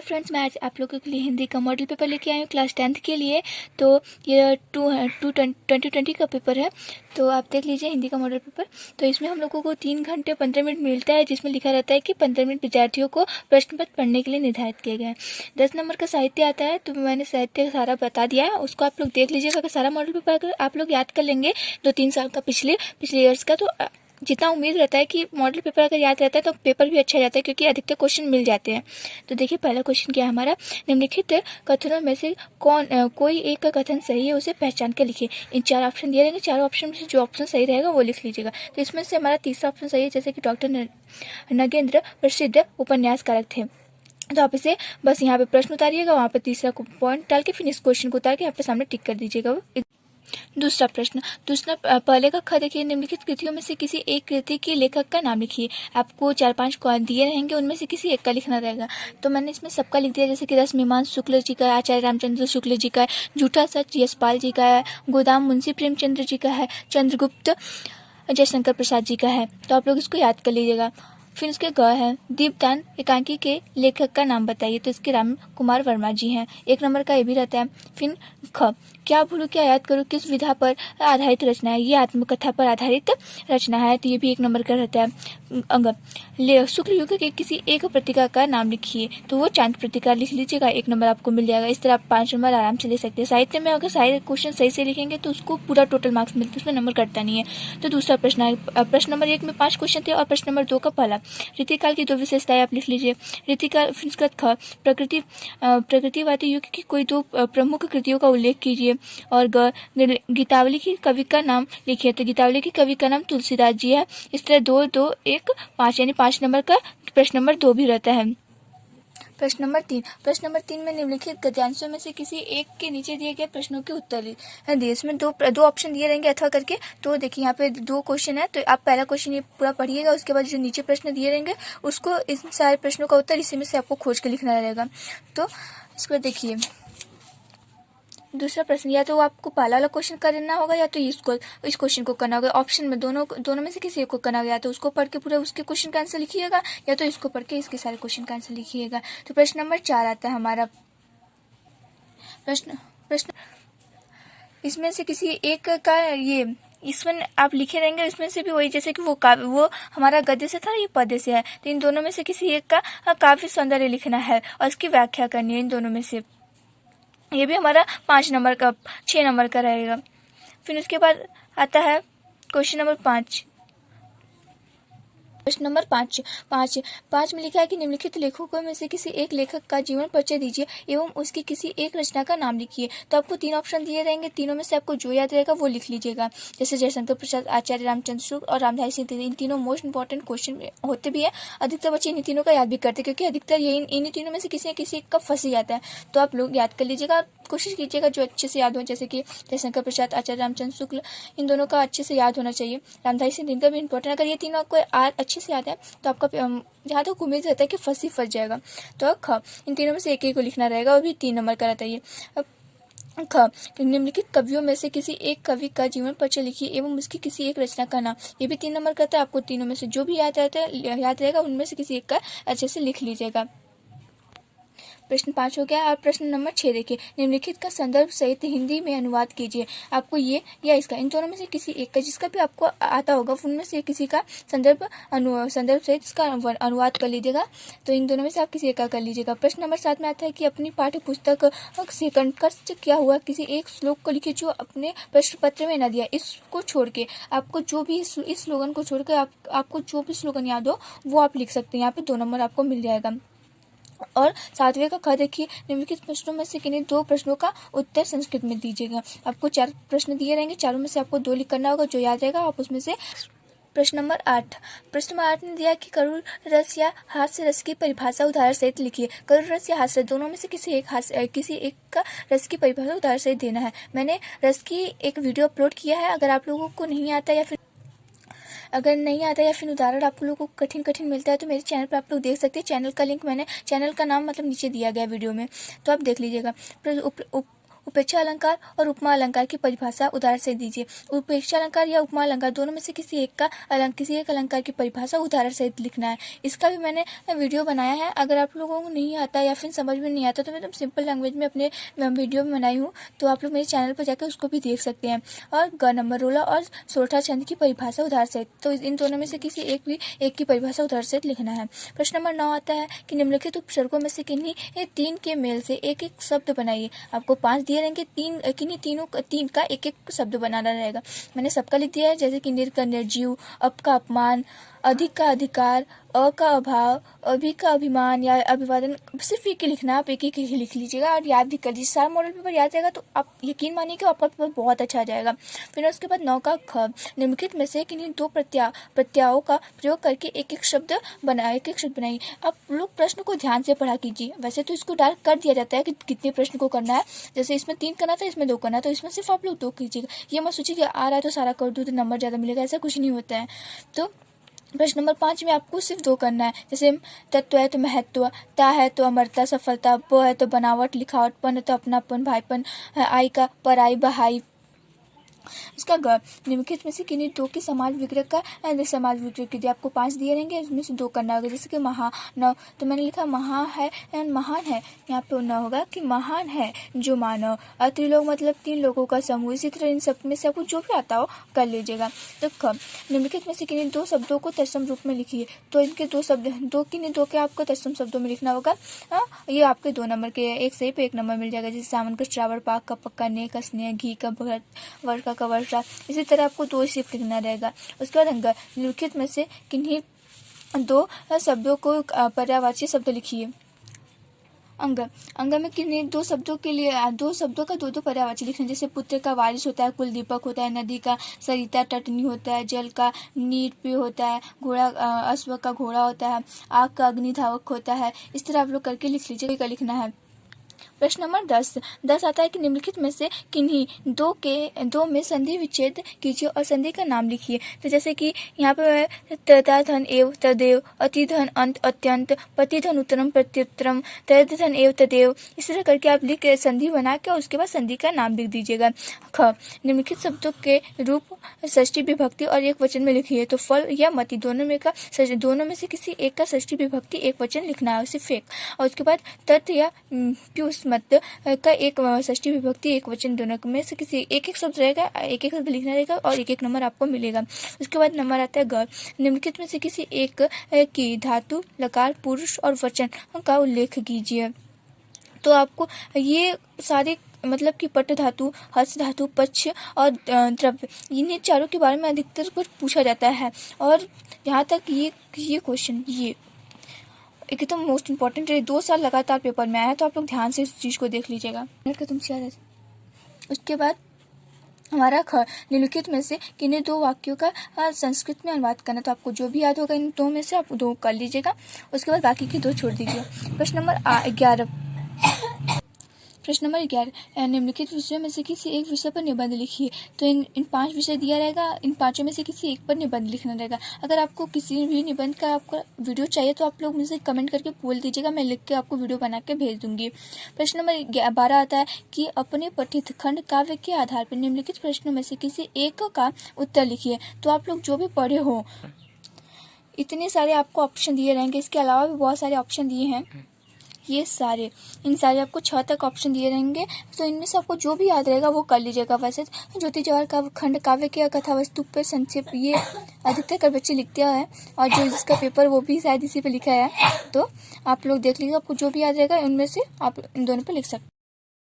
Friends, मैं आज आप लोगों के लिए हिंदी का मॉडल पेपर लेके आई हूँ क्लास 10th के लिए। तो ये 2020 का पेपर है। तो आप देख लीजिए हिंदी का मॉडल पेपर। तो इसमें हम लोगों को 3 घंटे 15 मिनट मिलता है, जिसमें लिखा रहता है कि 15 मिनट विद्यार्थियों को प्रश्न पत्र पढ़ने के लिए निर्धारित किए गए हैं। 10 नंबर का साहित्य आता है, तो मैंने साहित्य सारा बता दिया है, उसको आप लोग देख लीजिएगा। अगर सारा मॉडल पेपर अगर आप लोग याद कर लेंगे 2-3 साल का पिछले ईयर्स का, तो जितना उम्मीद रहता है कि मॉडल पेपर अगर याद रहता है तो पेपर भी अच्छा जाता है, क्योंकि अधिकतर क्वेश्चन मिल जाते हैं। तो देखिए पहला क्वेश्चन क्या है हमारा। निम्नलिखित कथनों में से कोई एक का कथन सही है, उसे पहचान कर लिखिए। इन 4 ऑप्शन दिए रहेंगे, चारों ऑप्शन में से जो ऑप्शन सही रहेगा वो लिख लीजिएगा। तो इसमें से हमारा तीसरा ऑप्शन सही है, जैसे कि डॉक्टर नगेंद्र प्रसिद्ध उपन्यासकारक थे। तो आप इसे बस यहाँ पे प्रश्न उतारिएगा, वहाँ पे तीसरा पॉइंट डाल के फिर इस क्वेश्चन को उतार के यहाँ पे सामने टिक कर दीजिएगा। दूसरा प्रश्न, पहले का ख देखिए। निम्नलिखित कृतियों में से किसी एक कृति के लेखक का नाम लिखिए। आपको 4-5 दिए रहेंगे, उनमें से किसी एक का लिखना रहेगा। तो मैंने इसमें सबका लिख दिया, जैसे कि रसमीमांस शुक्ल जी का है, आचार्य रामचंद्र शुक्ल जी का है, झूठा सच यशपाल जी का है, गोदाम मुंशी प्रेमचंद्र जी का है, चंद्रगुप्त जयशंकर प्रसाद जी का है। तो आप लोग इसको याद कर लीजिएगा। फिर इसके ग है, दीपदान एकांकी के लेखक का नाम बताइए। तो इसके राम कुमार वर्मा जी हैं। 1 नंबर का ये भी रहता है। फिर ख, क्या भूलूं क्या याद करूं किस विधा पर आधारित रचना है। ये आत्मकथा पर आधारित रचना है, तो ये भी 1 नंबर का रहता है। अंग, शुक्ल युग के किसी एक पत्रिका का नाम लिखिए। तो वो चांद पत्रिका लिख लीजिएगा, 1 नंबर आपको मिल जाएगा। इस तरह आप 5 नंबर आराम से ले सकते हैं। साहित्य में अगर सारे क्वेश्चन सही से लिखेंगे तो उसको पूरा टोटल मार्क्स मिलते हैं, उसमें नंबर कटता नहीं है। तो दूसरा प्रश्न है, प्रश्न नंबर 1 में 5 क्वेश्चन थे और प्रश्न नंबर 2 का पहला। रीतिकाल की 2 विशेषताएं आप लिख लीजिए। रीतिकाल फिर ख, प्रकृतिवादी युग की कोई 2 प्रमुख कृतियों का उल्लेख कीजिए। और ग, गीतावली की कवि का नाम लिखिए। तो गीतावली की कवि का नाम तुलसीदास जी है। इस तरह 2, 2, 1, 5 यानी 5 नंबर का प्रश्न नंबर 2 भी रहता है। प्रश्न नंबर 3 में निम्नलिखित गद्यांशों में से किसी एक के नीचे दिए गए प्रश्नों के उत्तर दिए। इसमें दो ऑप्शन दिए रहेंगे अथवा करके। तो देखिए यहाँ पे 2 क्वेश्चन है, तो आप पहला क्वेश्चन ये पूरा पढ़िएगा, उसके बाद जो नीचे प्रश्न दिए रहेंगे उसको, इन सारे प्रश्नों का उत्तर इसी में से आपको खोज के लिखना रहेगा। तो इस पर देखिए दूसरा प्रश्न, या तो आपको पहला वाला क्वेश्चन करना होगा या तो इस क्वेश्चन को करना होगा। ऑप्शन में दोनों में से किसी एक को करना होगा। या तो उसको पढ़ के पूरा उसके क्वेश्चन का आंसर लिखिएगा, या तो इसको पढ़ के इसके सारे क्वेश्चन का आंसर लिखिएगा। तो प्रश्न नंबर 4 आता है हमारा। प्रश्न इसमें से किसी एक का ये इसमें आप लिखे रहेंगे, इसमें से भी वही, जैसे कि वो हमारा गद्य से था, ये पद्य से है। तो इन दोनों में से किसी एक का काव्य सौंदर्य लिखना है और इसकी व्याख्या करनी है इन दोनों में से। ये भी हमारा 5 नंबर का 6 नंबर का रहेगा। फिर उसके बाद आता है क्वेश्चन नंबर 5। प्रश्न नंबर 5 में लिखा है कि निम्नलिखित लेखकों में से किसी एक लेखक का जीवन परिचय दीजिए एवं उसकी किसी एक रचना का नाम लिखिए। तो आपको 3 ऑप्शन दिए रहेंगे, तीनों में से आपको जो याद रहेगा वो लिख लीजिएगा। जैसे जयशंकर प्रसाद, आचार्य रामचंद्र शुक्ल और रामधारी सिंह, इन तीनों मोस्ट इंपॉर्टेंट क्वेश्चन होते भी है। अधिकतर बच्चे इन तीनों का याद भी करते हैं, क्योंकि अधिकतर इन्हीं तीनों में से किसी न किसी का फंस ही जाता है। तो आप लोग याद कर लीजिएगा, कोशिश कीजिएगा जो अच्छे से याद हो, जैसे कि जयशंकर प्रसाद, आचार्य रामचंद्र शुक्ल, इन दोनों का अच्छे से याद होना चाहिए। रामधारी सिंह इनका भी इंपॉर्टेंट। अगर ये तीनों आपको अच्छे से याद है तो आपका जहाँ तक उम्मीद रहता है कि फंस जाएगा। तो ख, इन तीनों में से एक को लिखना रहेगा, और भी 3 नंबर का रहता है ये। ख, निम्नलिखित कवियों में से किसी एक कवि का जीवन परिचय लिखिए एवं उसकी किसी एक रचना का नाम। ये भी 3 नंबर का रहता है। आपको तीनों में से जो भी याद रहेगा उनमें से किसी एक का अच्छे से लिख लीजिएगा। प्रश्न 5 हो गया। और प्रश्न नंबर 6 देखिए। निम्नलिखित का संदर्भ सहित हिंदी में अनुवाद कीजिए। आपको ये या इसका, इन दोनों में से किसी एक का, जिसका भी आपको आता होगा उनमें से किसी का संदर्भ सहित इसका अनुवाद कर लीजिएगा। तो इन दोनों में से आप किसी एक का कर लीजिएगा। प्रश्न नंबर 7 में आता है कि अपनी पाठ्य पुस्तक से कंठस्थ किया हुआ किसी एक श्लोक को लिखिए जो अपने प्रश्न पत्र में न दिया। इसको छोड़ के आपको जो भी इस स्लोगन को छोड़ के आपको जो भी स्लोगन याद हो वो आप लिख सकते हैं। यहाँ पे 2 नंबर आपको मिल जाएगा। और 7वें का ख देखिए। निम्नलिखित प्रश्नों में से किन्हीं 2 प्रश्नों का उत्तर संस्कृत में दीजिएगा। आपको 4 प्रश्न दिए रहेंगे, चारों में से आपको 2 लिख करना होगा, जो याद रहेगा आप उसमें से। प्रश्न नंबर 8 ने दिया कि करुण रस या हास्य रस की परिभाषा उदाहरण सहित लिखिए। करुण रस या हास्य दोनों में से किसी एक का रस की परिभाषा उदाहरण सहित देना है। मैंने रस की एक वीडियो अपलोड किया है। अगर आप लोगों को नहीं आता या फिर उदाहरण आप लोगों को कठिन मिलता है तो मेरे चैनल पर आप लोग देख सकते हैं। चैनल का लिंक मैंने, चैनल का नाम मतलब नीचे दिया गया वीडियो में, तो आप देख लीजिएगा। उपेक्षा अलंकार और उपमा अलंकार की परिभाषा उदाहरण से दीजिए। उपेक्षा अलंकार या उपमा अलंकार दोनों में से किसी एक अलंकार की परिभाषा उदाहरण सहित लिखना है। इसका भी मैंने वीडियो बनाया है। अगर आप लोगों को नहीं आता या फिर समझ में नहीं आता तो मैं एकदम सिंपल लैंग्वेज में अपने वीडियो में बनाई हूँ, तो आप लोग मेरे चैनल पर जाकर उसको भी देख सकते हैं। और ग नंबर रोला और सोरठा छंद की परिभाषा उदाहरण सहित, तो इन दोनों में से किसी एक की परिभाषा उदाहरण सहित लिखना है। प्रश्न नंबर 9 आता है कि निम्नलिखित उपसर्गों में से किन्हीं तीन के मेल से एक एक शब्द बनाइए। आपको 5 दिए रहेंगे, किन्हीं तीन का एक एक शब्द बनाना रहेगा। मैंने सबका लिख दिया है, जैसे कि निर का निर्जीव, अप का अपमान, अधिक का अधिकार, अ का अभाव, अभि का अभिमान या अभिवादन। सिर्फ एक ही लिखना है, आप एक ही लिख लीजिएगा और याद भी कर लीजिए। सारा मॉडल पेपर याद रहेगा तो आप यकीन मानिए कि आपका पेपर बहुत अच्छा आ जाएगा। फिर उसके बाद 9 का ख, निम्नलिखित में से किन्हीं दो प्रत्ययों का प्रयोग करके एक एक शब्द बनाइए। आप लोग प्रश्न को ध्यान से पढ़ा कीजिए। वैसे तो इसको डायरेक्ट कर दिया जाता है कि कितने प्रश्न को करना है, जैसे इसमें 3 करना था, इसमें 2 करना, तो इसमें सिर्फ आप लोग 2 कीजिएगा। ये मत सोचिए कि आ रहा है तो सारा कर दूँ तो नंबर ज़्यादा मिलेगा, ऐसा कुछ नहीं होता है। तो प्रश्न नंबर 5 में आपको सिर्फ 2 करना है, जैसे तत्व है तो महत्व, ता है तो अमरता सफलता, ब है तो बनावट लिखावट, पन है तो अपनापन भाईपन, आई का पराई बहाई। इसका ग, निम्नलिखित में से किन्हीं दो की समाज विग्रह कीजिए। आपको 5 दिए रहेंगे, इसमें से 2 करना होगा। जैसे कि महा न, तो मैंने लिखा महा है एंड महान है, यहाँ पे न होगा कि महान है जो मानव। त्रिलोक मतलब 3 लोगों का समूह। इसी तरह इन सब में से आपको जो भी आता हो कर लीजिएगा। तो ख, निम्नलिखित में से किन्हीं 2 शब्दों को तत्सम रूप में लिखिए। तो इनके 2 शब्द किन्हीं 2 के आपको तत्सम शब्दों में लिखना होगा। ये आपके 2 नंबर के, एक सही पे 1 नंबर मिल जाएगा। जैसे सावन का श्रावण, पाक का पक्का, नेह का स्नेह, घी का वर्षा का वर्षा। इसी तरह आपको 2 शिफ्ट लिखना रहेगा। उसके बाद अंग, निम्नलिखित में से किन्हीं 2 शब्दों को पर्यायवाची शब्द लिखिए। अंग में किन्हीं 2 शब्दों के लिए 2 शब्दों का 2 पर्यायवाची लिखना। जैसे पुत्र का वारिस होता है, कुल दीपक होता है, नदी का सरिता तटनी होता है, जल का नीर पे होता है, घोड़ा अश्व का घोड़ा होता है, आग का अग्नि धावक होता है। इस तरह आप लोग करके लिख लीजिए, का लिखना है। प्रश्न नंबर 10 आता है कि निम्नलिखित में से किन्हीं 2 में संधि विच्छेद कीजिए और संधि का नाम लिखिए। तो जैसे कि यहाँ पे तथा धन एव तदेव, अति धन अंत अत्यंत, पति धन उत्तरम प्रत्युत्तरम, तद धन एव तदेव। इस तरह करके आप लिख संधि बना के और उसके बाद संधि का नाम लिख दीजिएगा। ख, निम्नलिखित शब्दों के रूप षष्ठी विभक्ति और एक वचन में लिखिए। तो फल या मति दोनों में से किसी एक का षष्ठी विभक्ति एक वचन लिखना है, सिर्फ एक। और उसके बाद तत् या प्युस मत का एक षष्ठी विभक्ति एक वचन, दोनों में से किसी एक शब्द रहेगा, एक शब्द लिखना रहेगा और एक नंबर आपको मिलेगा। उसके बाद नंबर आता है ग, निम्नलिखित में से किसी एक की धातु, लकार, पुरुष और वचन का उल्लेख कीजिए। तो आपको ये सारे मतलब कि पट धातु, हर्ष धातु, पक्ष और द्रव्य, इन्हीं चारों के बारे में अधिकतर कुछ पूछा जाता है। और यहाँ तक ये क्वेश्चन ये एकदम मोस्ट इम्पॉर्टेंट है, 2 साल लगातार पेपर में आया, तो आप लोग ध्यान से इस चीज़ को देख लीजिएगा। उसके बाद हमारा ख, निम्नलिखित में से किन्हीं 2 वाक्यों का संस्कृत में अनुवाद करना। तो आपको जो भी याद होगा इन 2 में से आप 2 कर लीजिएगा। उसके बाद बाकी की 2 छोड़ दीजिए। प्रश्न नंबर 11, निम्नलिखित विषयों में से किसी एक विषय पर निबंध लिखिए। तो इन 5 विषय दिया रहेगा, इन 5 में से किसी एक पर निबंध लिखना रहेगा। अगर आपको किसी भी निबंध का आपका वीडियो चाहिए तो आप लोग मुझे कमेंट करके बोल दीजिएगा, मैं लिख के आपको वीडियो बना के भेज दूंगी। प्रश्न नंबर 12 आता है कि अपने पठित खंड काव्य के आधार पर निम्नलिखित प्रश्नों में से किसी एक का उत्तर लिखिए। तो आप लोग जो भी पढ़े हो, इतने सारे आपको ऑप्शन दिए रहेंगे, इसके अलावा भी बहुत सारे ऑप्शन दिए हैं। इन सारे आपको 6 तक ऑप्शन दिए रहेंगे। तो इनमें से आपको जो भी याद रहेगा वो कर लीजिएगा। वैसे ज्योति जवाहर का खंड काव्य के कथा वस्तु पर संक्षेप ये अधिकतर कर बच्चे लिखते हैं, और जो जिसका पेपर वो भी शायद इसी पे लिखा है। तो आप लोग देख लीजिए, आपको जो भी याद रहेगा उनमें से आप इन दोनों पे लिख सकते हैं।